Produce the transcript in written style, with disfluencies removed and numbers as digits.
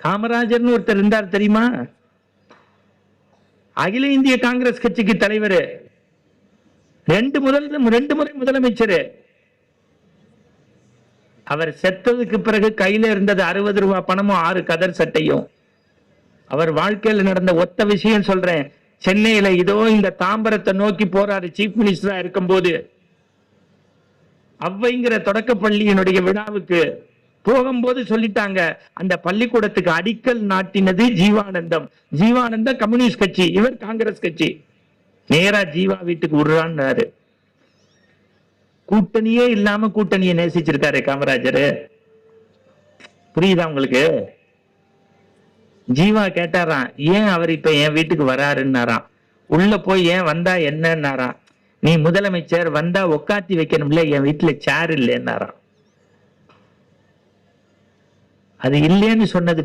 காமராஜர்னு ஒருத்தர் இருந்தார் தெரியுமா? அகில இந்திய காங்கிரஸ் கட்சிக்கு தலைவர், 2 முறை முதலமைச்சர். அவர் செத்ததுக்கு பிறகு கையில இருந்தது 60 ரூபாய் பணமும் 6 கதர் சட்டையும். அவர் வாழ்க்கையில் நடந்த ஒத்த விஷயம் சொல்றேன். சென்னையில இதோ இந்த தாம்பரத்தை நோக்கி போறாரு சீஃப் மினிஸ்டரா இருக்கும் போது, அவ்வைங்கிற தொடக்க பள்ளியினுடைய விழாவுக்கு போகும்போது சொல்லிட்டாங்க, அந்த பள்ளிக்கூடத்துக்கு அடிக்கல் நாட்டினது ஜீவானந்தம். ஜீவானந்தம் கம்யூனிஸ்ட் கட்சி, இவர் காங்கிரஸ் கட்சி. நேரா ஜீவா வீட்டுக்கு விடுறான்னு. கூட்டணியே இல்லாம கூட்டணியை நேசிச்சிருக்காரு காமராஜர். புரியுதா உங்களுக்கு? ஜீவா கேட்டாராம், ஏன் அவர் இப்ப என் வீட்டுக்கு வராருன்னாராம். உள்ள போய் ஏன் வந்தா என்னன்னாராம். நீ முதலமைச்சர், வந்தா உட்காத்தி வைக்கணும்ல, என் வீட்டுல சேர் இல்லைன்னாராம். அது இல்லைன்னு சொன்னது